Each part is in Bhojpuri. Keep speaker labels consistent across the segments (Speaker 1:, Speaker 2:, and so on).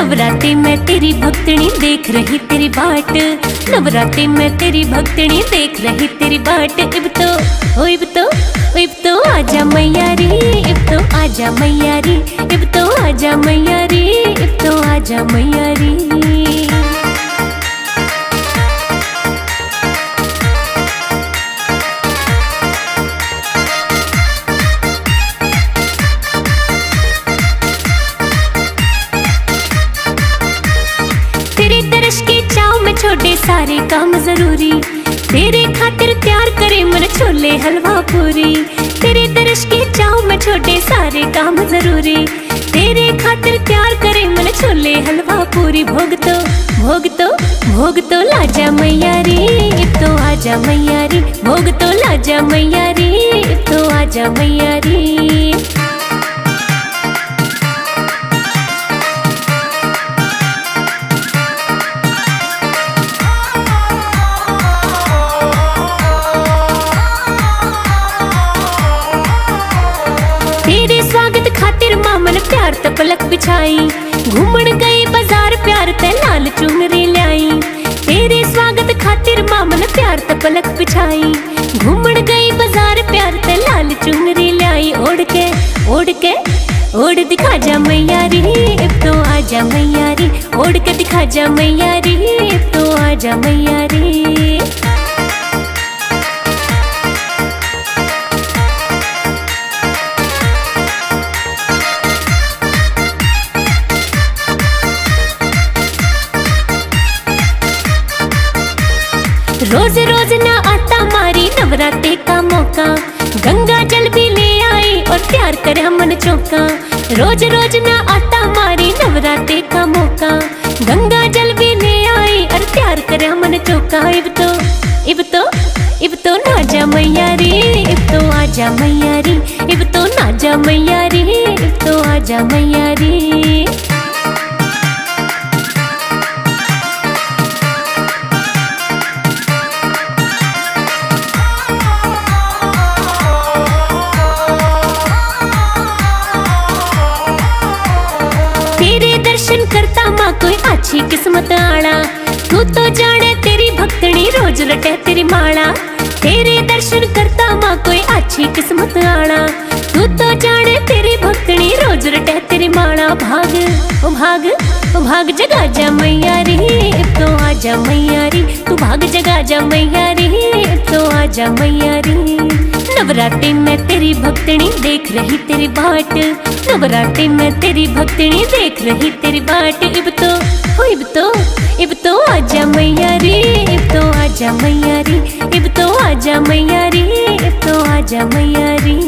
Speaker 1: नवरात्रि में तेरी भक्तनी देख रही तेरी बाट, नवरात्रि में तेरी भक्तनी देख रही तेरी बाट। इब तो आजा मैया रे, इब तो आजा मैया रे, इब तो आजा मैया रे, इब तो आजा मैया रे। छोटे सारे काम जरूरी, तेरे खातिर तैयार करे मन छोले हलवा पूरी। तेरे दर्श की चाव में छोटे सारे काम जरूरी, तेरे खातिर तैयार करे मन छोले हलवा पूरी। भोग तो लाजा मैया रे, इब तो आजा मैया रे, भोग तो लाजा मैया रे, इब तो आजा मैया रे। स्वागत खातिर मामन प्यार ते पलक बिछाई, घूमन गई बाजार प्यार ते लाल चुनरी लाई। तेरे स्वागत खातिर मामन प्यार ते पलक बिछाई, घूमन गई बाजार प्यार ते लाल चुनरी लाई। ओढ़ दिखा जा मैया रे, इब तो आजा मैया रे, ओढ़ के दिखा जा मैया रे, इब तो आजा मैया रे। रोज रोज ना आता मारी नवरात्रि का मौका, गंगा जल भी ले आई और तैयार करे मन चौका। रोज रोज ना आता मारी नवरात्रि का मौका, गंगा जल भी ले आई और तैयार करे मन चौका। इब तो ना जा मैया रे, इब तो आजा मैया रे, इब तो ना जा मैया रे, इब तो आजा मैया रे। दर्शन करता माँ कोई अच्छी किस्मत आड़ा, तू तो जाने तेरी भक्तनी रोज लटे तेरी माला। तेरे दर्शन करता माँ कोई अच्छी किस्मत आड़ा, तू तो जाने तेरी भक्तनी रोज लटे तेरी माला। भाग जगा जा मैया रे, इब तो आजा मैया रे, तू भाग जगा जा मैया रे, इब तो आजा मैया रे। नवरात्रि में तेरी भक्तनी देख रही तेरी बाट, नवरात्रि में तेरी भक्तनी देख रही तेरी बाट। इब तो आजा मैया रे, इब तो आजा मैया रे, इब तो आजा मैया रे, इब तो आजा मैया रे।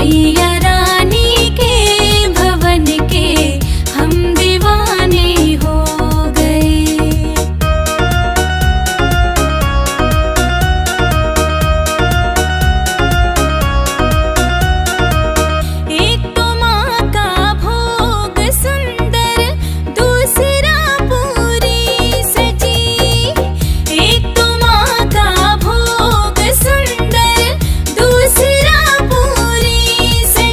Speaker 1: मैया रानी के भवन के हम दीवाने हो गए। एक तो माँ का भोग सुंदर, दूसरा पूरी सजी। एक तो माँ का भोग सुंदर, दूसरा पूरी सजी।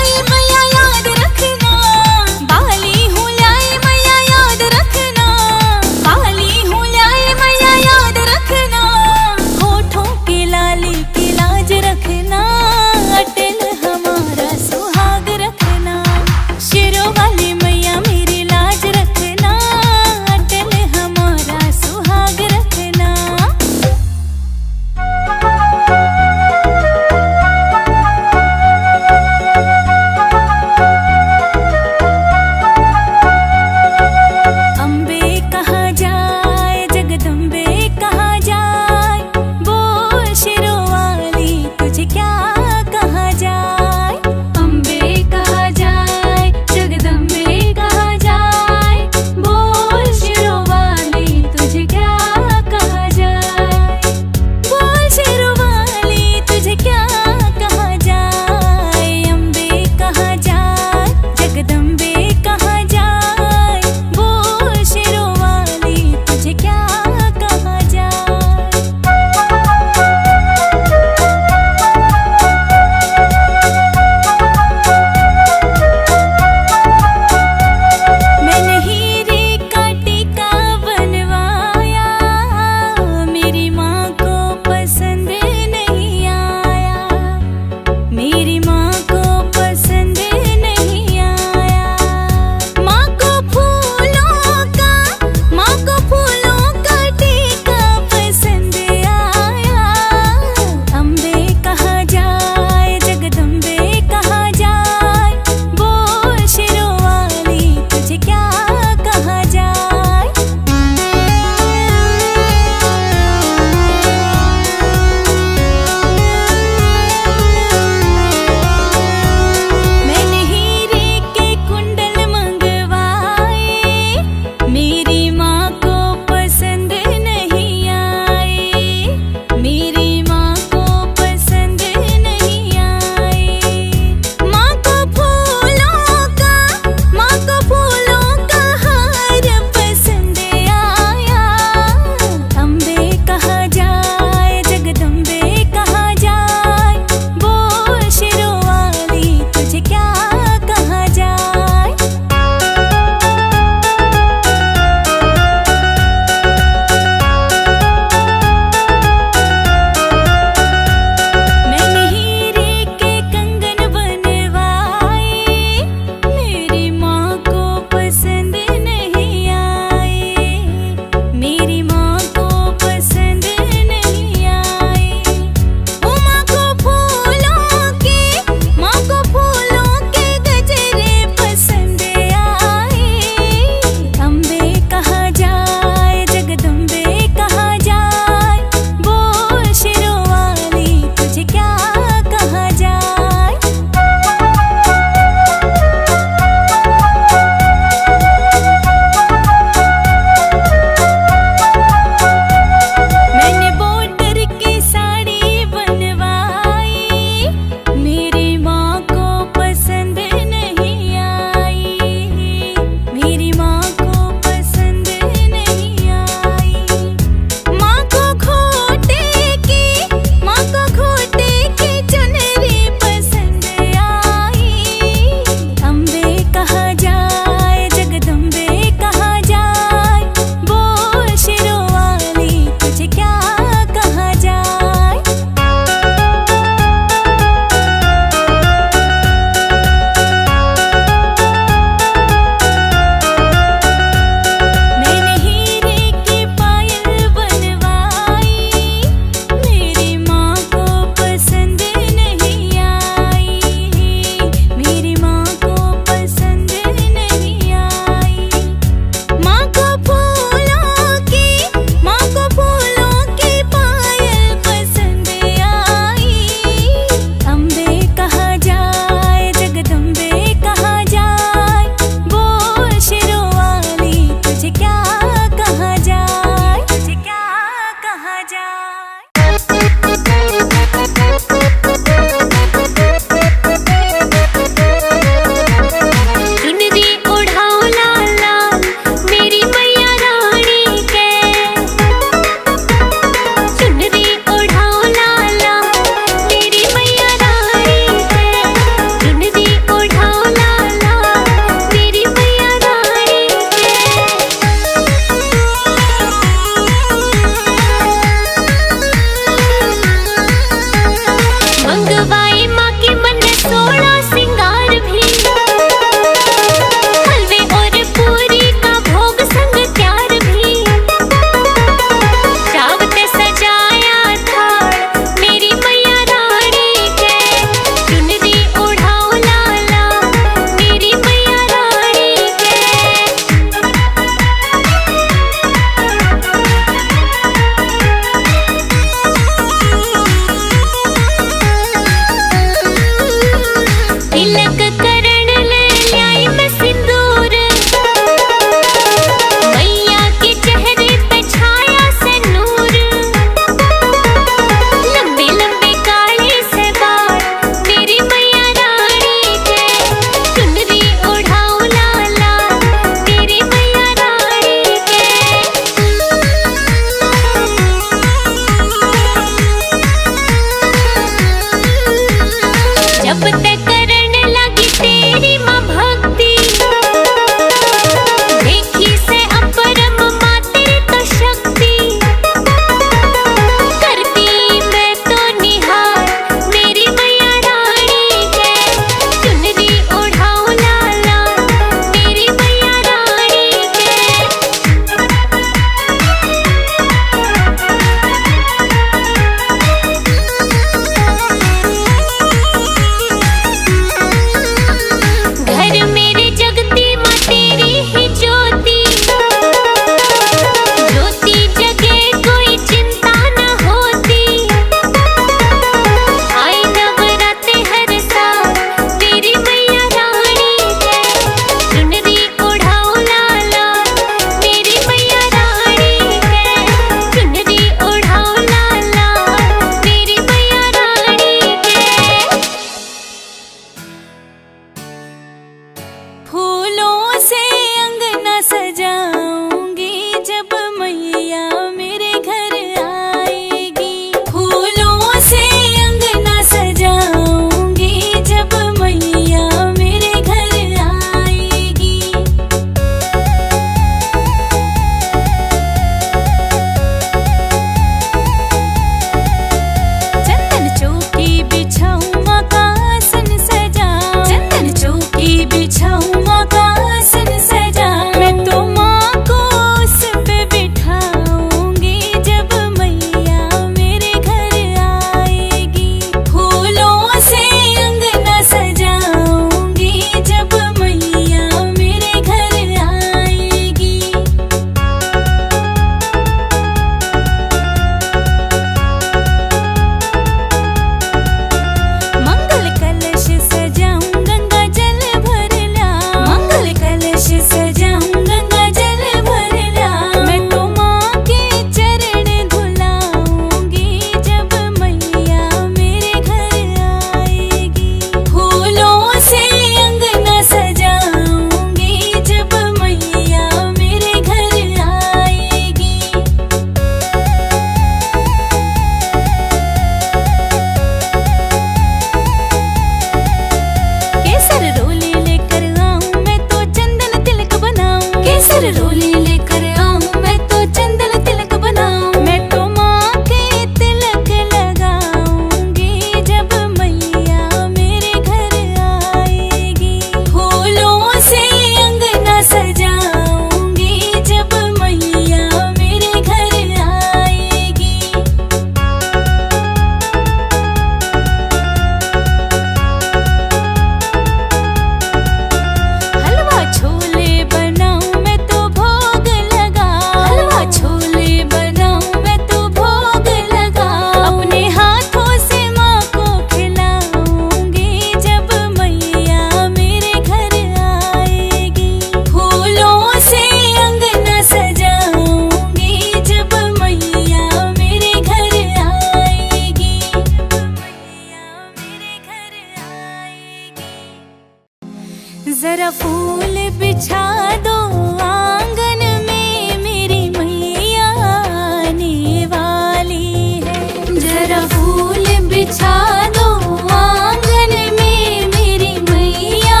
Speaker 2: जरा फूल बिछा दो आंगन में, मेरी मैया आने वाली है। जरा फूल बिछा दो आंगन में, मेरी मैया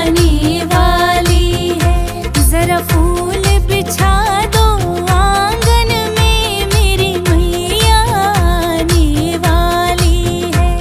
Speaker 2: आने वाली है। जरा फूल बिछा दो आंगन में, मेरी मैया आने वाली है।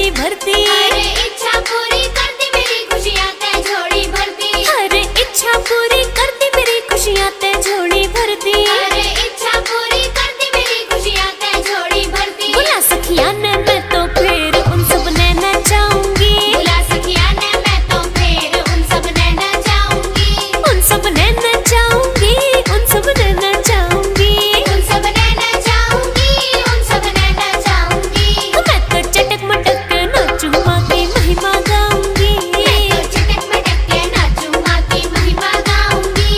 Speaker 1: झोली भरती।
Speaker 2: अरे इच्छा पूरी करती मेरी खुशियाँ ते झोली भरती।
Speaker 1: अरे इच्छा पूरी करती मेरी खुशियाँ ते झोली भरती।
Speaker 2: अरे इच्छा पूरी करती मेरी खुशियाँ ते झोली भरती।
Speaker 1: बुला सखिया ने मैं तो फिर उन सब ने नचाऊंगी।
Speaker 2: बुला सखिया ने मैं तो फिर उन सब ने नचाऊंगी।
Speaker 1: उन सब ने नचाऊंगी, उन सब ने नचाऊंगी।
Speaker 2: उन सब ने नचाऊंगी, उन सब ने नचाऊंगी।
Speaker 1: मैं तो चटक मटक के नाचूं माँ की महिमा गाऊंगी।
Speaker 2: मैं तो चटक मटक के नाचूं माँ की महिमा गाऊंगी।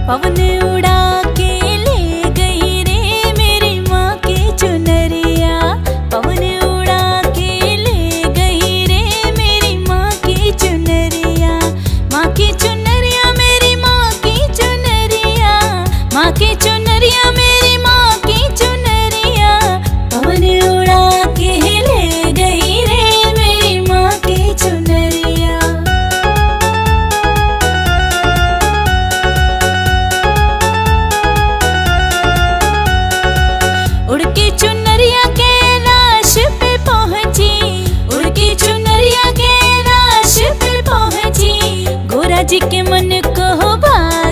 Speaker 2: पवन उड़ा के ले गई रे मेरी माँ की चुनरिया। पवन उड़ा के ले गई रे मेरी माँ की चुनरिया। माँ की चुनरिया मेरी माँ की चुनरिया। माँ की चुनरिया मेरी माँ की चुनरिया। पवन उड़ा के ले गई रे मेरी माँ की चुनरिया। उड़ के चुनरिया कैलाश पे पहुंची। उड़ के चुनरिया कैलाश पे पहुंची। गोरा जी के मन को भाई